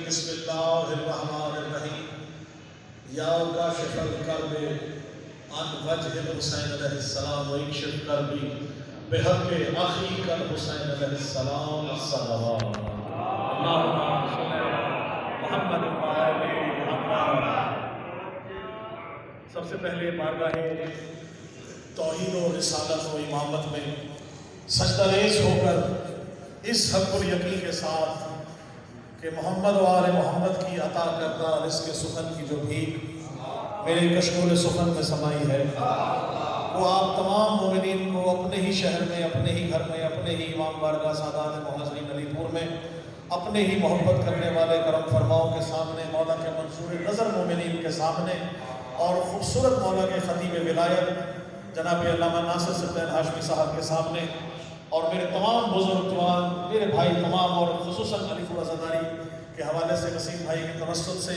بسم اللہ الرحمن الرحیم یا کاشف الکرب عن وجہ الحسین علیہ السلام واکشف کربی بحق اخیک الحسین علیہ السلام صلوات اللہم صلی علی محمد سب سے پہلے بارگاہ توحید و رسالت و امامت میں سجدہ ریز ہو کر اس حق الیقین کے ساتھ کہ محمد و آل محمد کی عطا کردہ رزق سخن کی جو بھیک میرے کشکول سخن میں سمائی ہے وہ آپ تمام مومنین کو اپنے ہی شہر میں، اپنے ہی گھر میں، اپنے ہی امام بارگاہ سادات محضرین علی پور میں، اپنے ہی محبت کرنے والے کرم فرماؤں کے سامنے، مولا کے منصور نظر مومنین کے سامنے اور خوبصورت مولا کے خطیب ولایت جناب علامہ ناصر سلطان ہاشمی صاحب کے سامنے اور میرے تمام بزرگ جوان، میرے بھائی تمام اور خصوصاً علی پور عزاداری کے حوالے سے وسیم بھائی کے توسط سے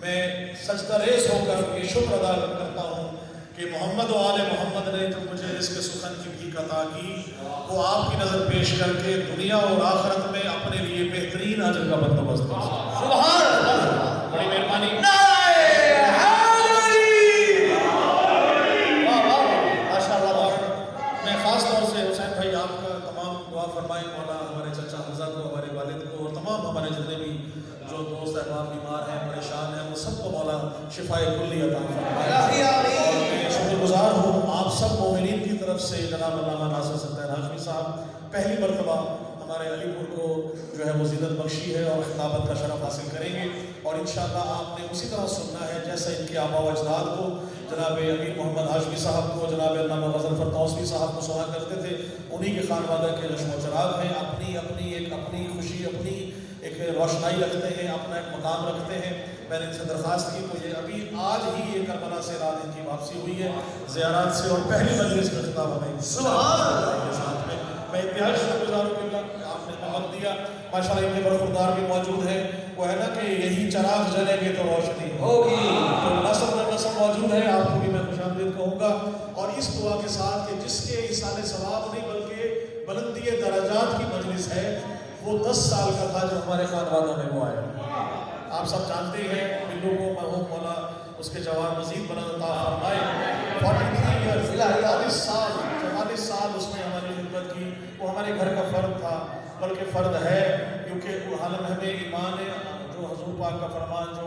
میں سجدہ ریز ہو کر یہ شکر ادا کرتا ہوں کہ محمد و آل محمد نے جو مجھے رزق سخن کی بھیک عطا کی وہ آپ کی نظر پیش کر کے دنیا اور آخرت میں اپنے لیے بہترین اجر کا بندوبست کر سبحان اللہ، بڑی مہربانی فرمائیں مولا ہمارے چچا حمزہ کو، ہمارے والد کو اور تمام ہمارے جتنے بھی جو دوست احباب بیمار ہیں، پریشان ہیں، وہ سب کو مولا شفائے کلی عطا فرمائے۔ اور میں شکر گزار ہوں آپ سب مومنین کی طرف سے جناب علامہ ناصر سلطان ہاشمی صاحب پہلی مرتبہ ہمارے علی پور کو جو ہے وہ زیادت بخشی ہے اور خطابت کا شرف حاصل کریں گے اور انشاءاللہ آپ نے اسی طرح سننا ہے جیسا ان کے آباء و اجداد کو جناب امیر محمد ہاشمی صاحب کو، جناب علامہ غضنفر توسوی صاحب کو سنا کرتے تھے، انہی کے خانوادہ کے رشم و چراغ ہیں، اپنی خوشی، اپنی ایک روشنائی رکھتے ہیں، اپنا ایک مقام رکھتے ہیں۔ میں نے ان سے درخواست کی تو یہ ابھی آج ہی یہ کربلا سے رات ان کی واپسی ہوئی ہے زیارات سے اور پہلی مجلس کا خطاب ہمیں سبحان اللہ کے ساتھ میں انتہائی شکر گزار ہوں کہ آپ نے وقت دیا۔ ماشاءاللہ ان کے برخوردار بھی موجود ہیں، وہ ہے نا کہ یہی چراغ جلیں گے تو روشنی ہوگی، تو نسل در نسل موجود ہے، آپ کو بھی میں خوش آمدید کہوں گا اور اس دعا کے ساتھ کہ جس کے ایصال ثواب نہیں بلکہ بلندی درجات کی مجلس ہے، وہ 10 سال کا تھا جو ہمارے خانوادہ میں وہ آیا۔ آپ سب جانتے ہیں بلو کو مرحوم مولا اس کے جوان مزید بلند عطا فرمائے، 44 سال اس نے ہماری خدمت کی، وہ ہمارے گھر کا فرد تھا بلکہ فرد ہے، کیونکہ حالم ہمیں ایمان ہے جو حضور پاک کا فرمان، جو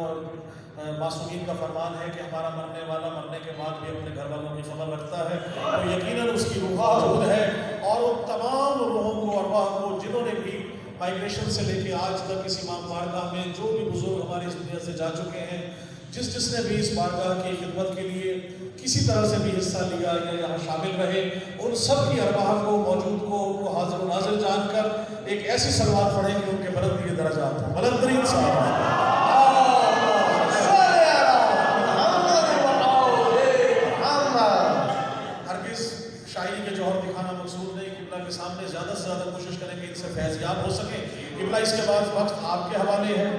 معصومین کا فرمان ہے کہ ہمارا مرنے والا مرنے کے بعد بھی اپنے گھر والوں کی خبر رکھتا ہے، تو یقیناً اس کی روح موجود ہے اور وہ تمام روحوں کو، ارواح کو جنہوں نے بھی مائگریشن سے لے کے آج تک اس امام بارگاہ میں جو بھی بزرگ ہماری اس دنیا سے جا چکے ہیں، جس نے بھی اس بارگاہ کی خدمت کے لیے کسی طرح سے بھی حصہ لیا یا یہاں شامل رہے، ان سب کی ارواح کو، موجود کو، ان کو حاضر و ناظر جان کر ایک ایسی صلوات پڑھیں کہ ان کے بلند یہ درجات ہوں، بلند ترین صلوات۔ ہرگز شاعری کے جوہر دکھانا مقصود نہیں، قبلہ کے سامنے زیادہ سے زیادہ کوشش کریں کہ ان سے فیض یاب ہو سکے۔ قبلہ اس کے بعد وقت آپ کے حوالے ہے،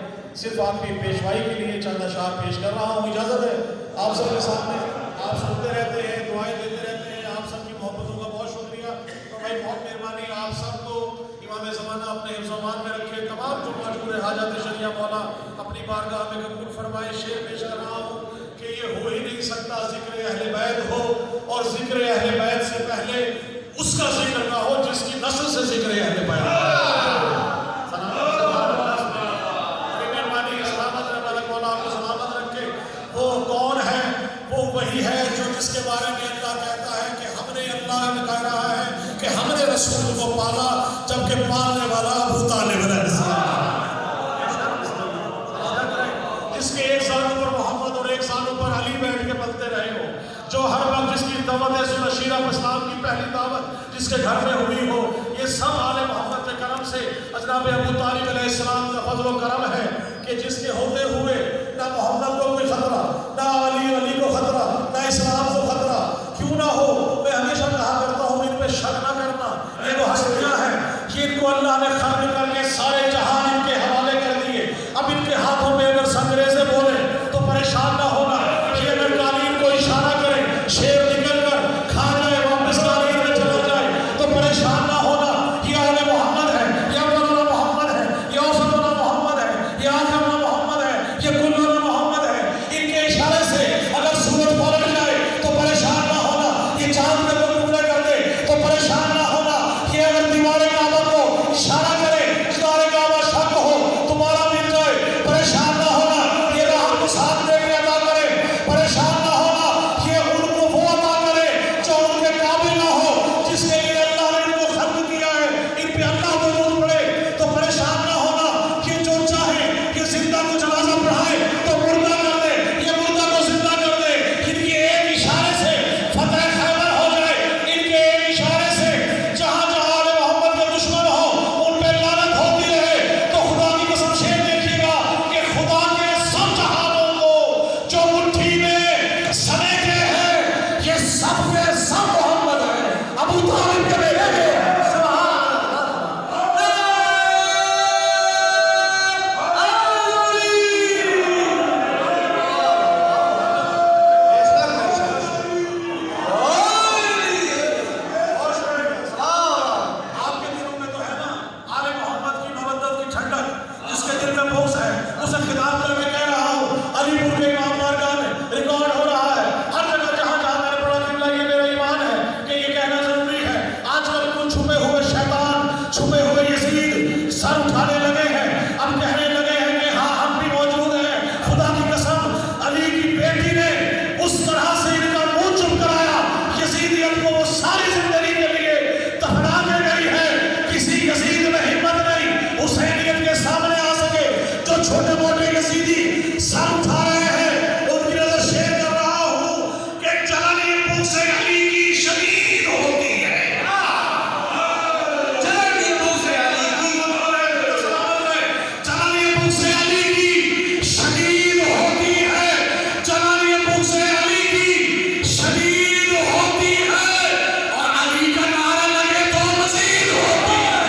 صرف آپ کی پیشوائی کے لیے چند اشعار پیش کر رہا ہوں، اجازت ہے آپ سب کے سامنے، آپ سنتے رہتے ہیں، دعائیں دیتے رہتے ہیں، آپ سب کی محبتوں کا بہت شکریہ، تو بھائی بہت مہربانی آپ سب کو امام زمانہ اپنے حفظ و امان میں رکھے، تمام جو موجود ہے حاجات شریعہ مولا اپنی بارگاہ میں قبول فرمائے۔ شعر پیش کر رہا ہوں کہ یہ ہو ہی نہیں سکتا ذکر اہل بیت ہو اور ذکر اہل بیت سے پہلے اس کا ذکر نہ ہو جس کی نسل سے ذکر اہل بیت ہو۔ وہ کون ہے؟ وہ وہی ہے جو جس کے بارے میں اللہ کہتا ہے کہ ہم نے، اللہ نے کہہ رہا ہے کہ ہم نے رسول کو پالا جبکہ پالنے والا ابو طالب ہے، جس کے ایک سانوں پر محمد اور ایک سانوں پر علی بیٹھ کے پلتے رہے ہو، جو ہر وقت جس کی دعوت ہے نشیرہ اسلام کی پہلی دعوت جس کے گھر میں ہوئی ہو، یہ سب آل محمد کے کرم سے جناب ابو طالب علیہ السلام کا فضل و کرم ہے کہ جس کے ہوتے ہوئے نہ محمد کو کوئی خطرہ، نہ علی کو خطرہ، نہ اسلام کو خطرہ کیوں نہ ہو۔ میں ہمیشہ کہا کرتا ہوں ان پہ شک نہ کرنا، یہ وہ ہستیاں ہیں جن کو اللہ نے خلق کر کے سارے جہان ان کے حوالے کر دیے، اب ان کے ہاتھوں میں اگر سنگریزے بولے تو پریشان نہ ہونا، یہ اگر قالین کو اشارہ کرے شیر نکل کر کھا جائے واپس قالین میں چلا جائے تو پریشان نہ ہونا، یہ آل محمد ہے، یہ مولانا محمد ہے، یہ اوسطنا محمد ہے، یہ آخر سر اٹھا رہے ہیں ان کی نظر شیئر کر رہا ہوں کہ جلانی بغض علی کی شدید ہوتی ہے جلانی بغض علی کی شدید ہوتی ہے جلانی بغض علی کی شدید ہوتی ہے اور علی کا نعرہ لگے تو مزید ہوتی ہے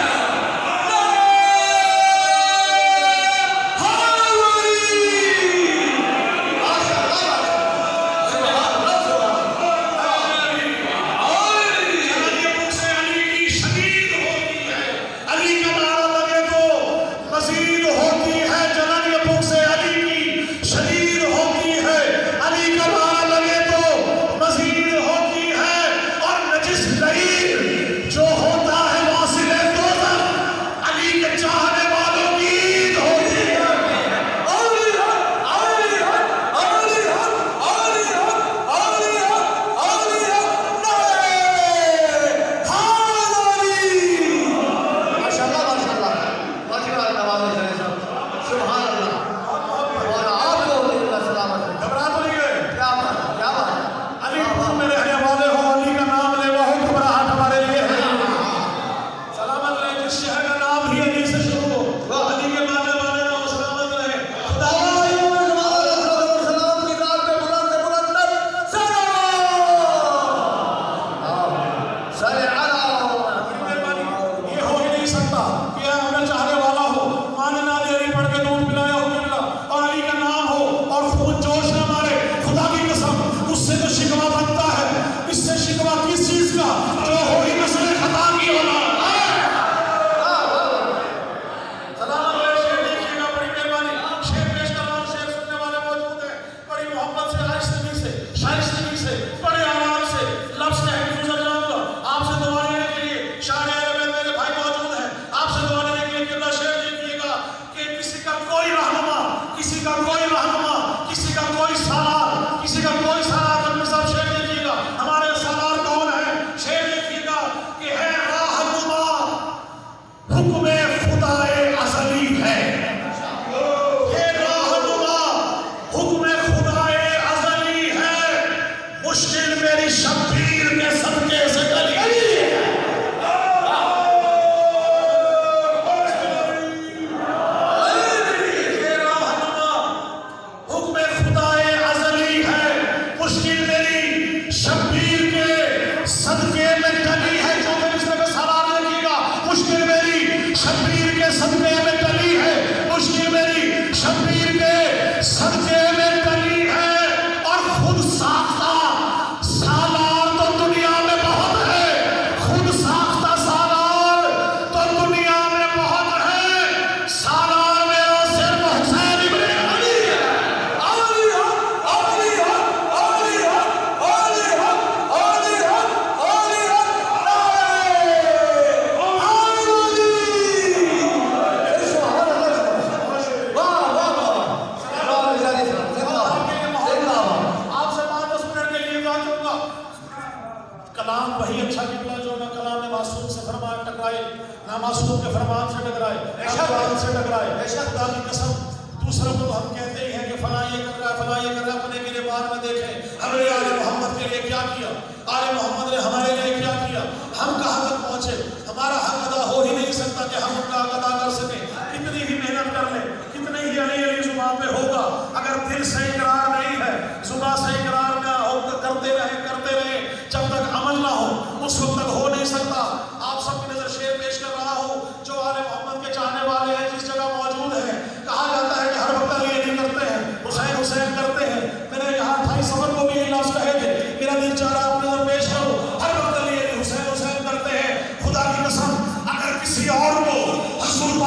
اور کو حضور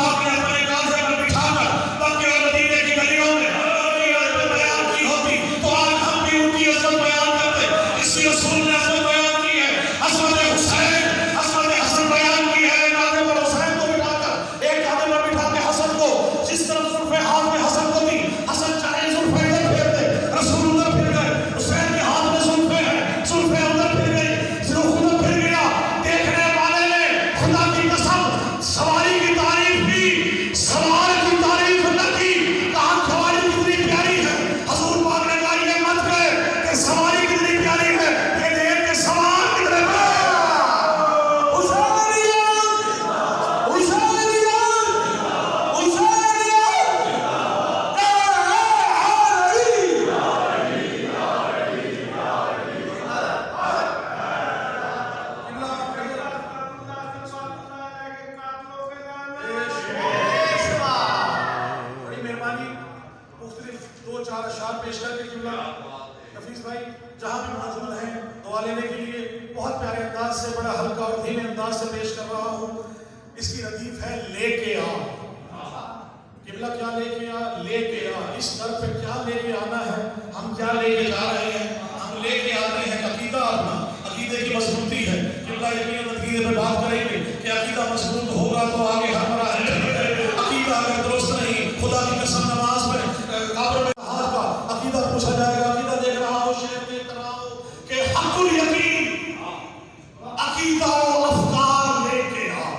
چار اشعار پیش کر کے قبلہ حفیظ بھائی جہاں بھی موجود ہیں دعا لینے کے لیے بہت پیارے انداز سے بڑا ہلکا اور دھیمے انداز سے پیش کر رہا ہوں. اس کی ردیف ہے لے کے آ. قبلہ کیا لے کے آ؟ لے کے آ. اس در پہ کیا لے کے آنا ہے؟ ہم کیا لے کے جا رہے ہیں؟ ہم لے کے آتے ہیں عقیدہ اپنا. عقیدے کی مضبوطی ہے. قبلہ یقین عقیدے پہ بات کریں گے کہ عقیدہ مضبوط ہوگا تو آگے ہر مراحل ہے. عقیدہ اگر درست نہیں خدا کی قسم نماز میں قبر میں ہاتھ کا عقیدہ پوچھا جائے گا. عقیدہ دیکھ رہا ہو شیخ دیکھ رہا ہو کہ حق الیقین عقیدہ و افکار لے کے آ.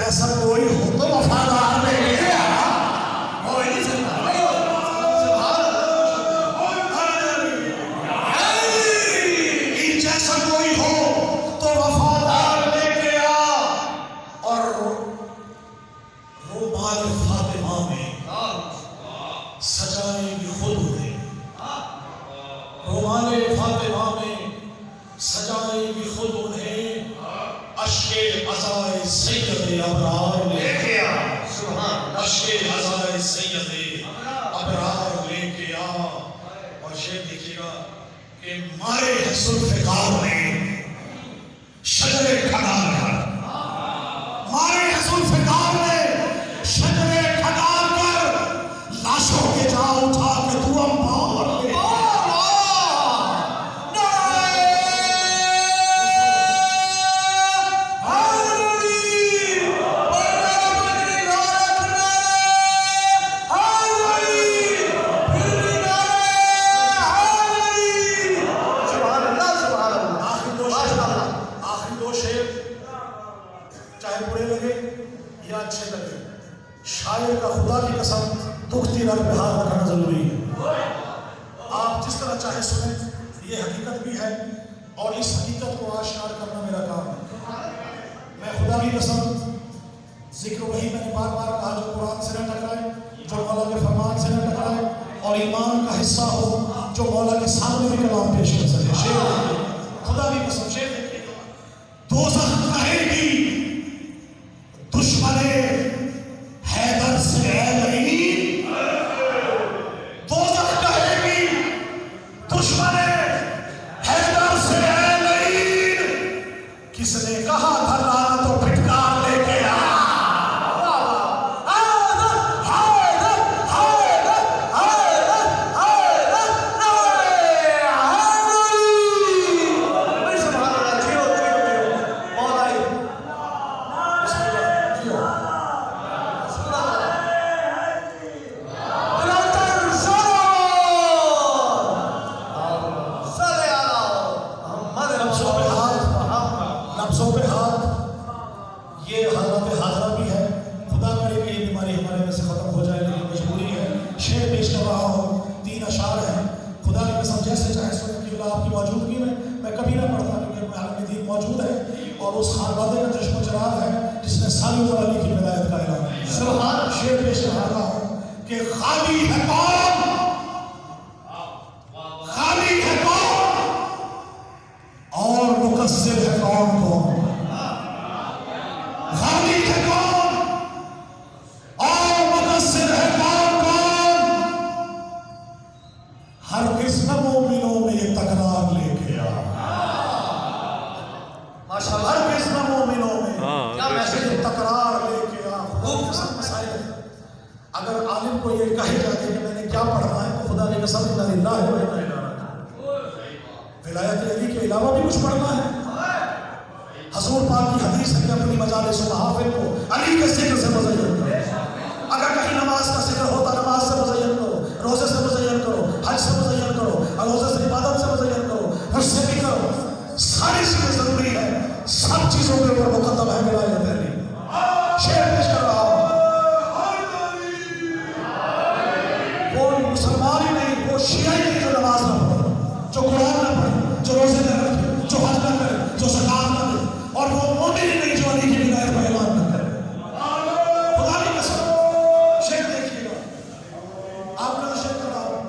ایسا کوئی ہو تو وفادار نہیں ہے. کوئی نہیں سکتا. جیسا کوئی ہو تو وفادار ابرار لے کے آ سبحان نشے ہزائے سید ابرار لے کے آ. اور یہ دیکھیے گا کہ مارے ہے ذوالفقار نے شجر کھگار کر، مارے ہے ذوالفقار نے شجر کھگار کر، لاشوں کے جا اٹھا کے تو امبار لے شاعر کا خدا کی قسم دکھتی رگ پہ ہاتھ رکھنا ضروری ہے. آپ جس طرح چاہے سنیں، یہ حقیقت بھی ہے اور اس حقیقت کو آشکار کرنا میرا کام ہے. میں خدا کی قسم ذکر وہی میں نے بار بار کہا جو قرآن سے نہ ٹکرائے، جو مولا کے فرمان سے نہ ٹکرائے اور ایمان کا حصہ ہو جو مولا کے سامنے بھی کلام پیش کر سکے. شعر خدا کی قسم شعر دیکھیے گا. دوزخ کہے گی دشمنے حیدر سے اے لعین، دوزخ کہے گی دشمن حیدر سے اے لعین، کس نے کہا تھا لعنت و پھٹکار لے کے آ. اگر عالم کو یہ کہے جاتے کہ میں نے کیا پڑھنا ہے تو خدا کی قسم انا للہ و انا الیہ راجعون. ولایت علی کے علاوہ بھی کچھ پڑھنا ہے. حضور پاک کی حدیث ہے کہ اپنی مجالس و محافل کو علی کے ذکر سے مزین کرو. اگر کہیں نماز کا ذکر ہوتا نماز سے مزین کرو، روزے سے مزین کرو، حج سے مزین کرو، روزے سے عبادت سے مزین کرو، حج سے بھی کرو. ساری چیزیں ضروری ہے، سب چیزوں کے اوپر مقدم ہے ولایت علی. شعر پیش کر رہا ہوں. مسلمان ہی نہیں، وہ شیعہ ہی نہیں جو نماز نہ پڑھے، جو قرآن نہ پڑھے، جو روزے نہ رکھے، جو حج نہ کرے، جو زکات نہ دے، اور وہ مومن ہی نہیں جو علی کی ولایت کا اعلان نہ کرے. خدا کی قسم شعر دیکھیے گا. آپ کا شعر کر رہا ہوں.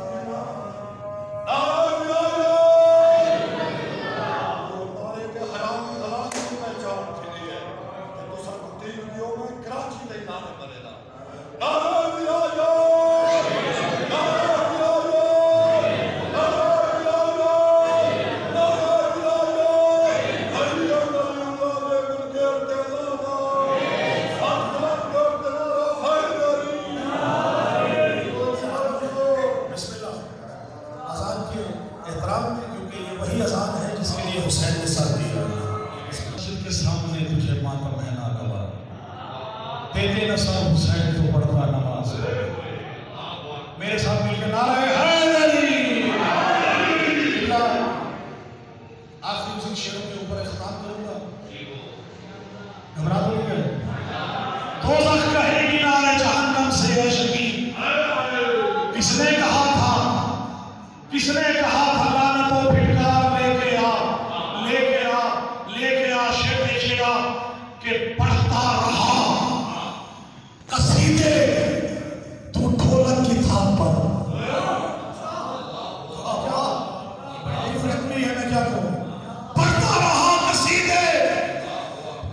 میرے ساتھ مل کے نعرہ حیدری. آخری اسی شعروں کے اوپر اختتام کروں گا. گھبرا تو نہیں گئے؟ دوزخ کہے گی نعرہ جہنم سے اے شقی، کس نے کہا تھا، کس نے کہا تھا لعنت و پھٹکار لے کے آ، لے کے آ، لے کے آ. شعر دیکھیے گا کہ پڑھتا رہا قصیدے تو ڈھولک کی تھاپ پر. میں کیا کروں؟ پڑھتا رہا قصیدے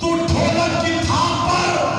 تو ڈھولک کی تھاپ پر،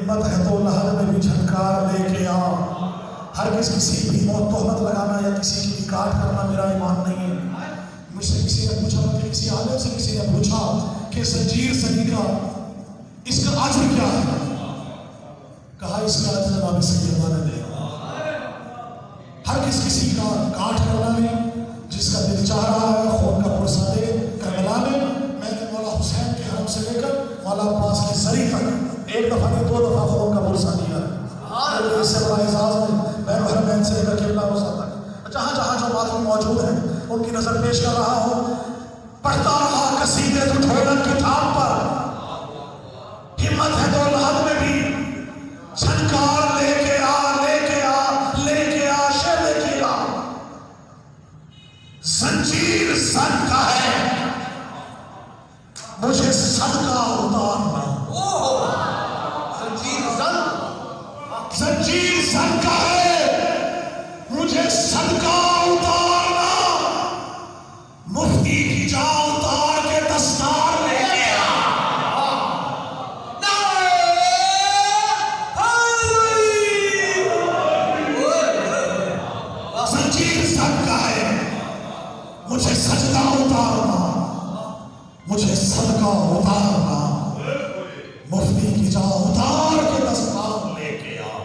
ہمت ہے تو لحد میں بھی جھنکار لے کے آ. ہرگز کسی بھی تہمت لگانا یا کسی کی بھی کاٹ کرنا میرا ایمان نہیں ہے. مجھ سے کسی نے پوچھا, مجھے کسی عالم سے کسی نے پوچھا کہ زنجیر زنی کا اس کا اجر کیا ہے؟ کہا اس کا اجر باب سیدہ نے دے. ہرگز کسی کا کاٹ کرنا نہیں, جس کا دل چاہ رہا ہے خون کا پرسہ دے کربلا میں. میں نے مولا حسین کے حرم سے لے کر مولا عباس کی زری تک ایک دفعہ نہیں 2 دفعہ خون کا پرسہ دیا ہے. اس سے بڑا اعزاز میں میں حرمین سے لے کر قبلہ روضہ تک جہاں جہاں جو ماتم موجود ہیں ان کی نظر پیش کر رہا ہوں. پڑھتا رہا قصیدے تو ڈھولک کی تھام پر, ہمت ہے تو لحد میں بھی جھنکار لے کے آ, لے کے آ, لے کے آ, شیلے کی آ. زنجیر زن کا ہے مجھے صدقہ اتارنا. زنجیر زن کا ہے مجھے صدقہ اتارنا. مفتی کی جا اتار کے دستار لے کے آ. زنجیر زن کا ہے مجھے سجدہ اتارنا, مجھے صدقہ اتارنا. مفتی کی جا اتار کے دستار لے کے آ.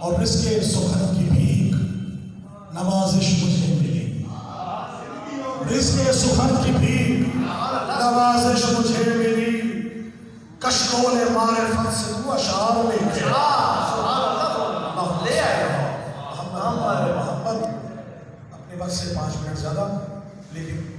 اور رزق سخن کی بھیک نوازش مجھے ملی. رزق سخن کی بھیک نوازش مجھے ملی. کشکول معرفت سے تو اشعار لے کے لے آئے. محمد اپنے وقت سے 5 منٹ زیادہ, لیکن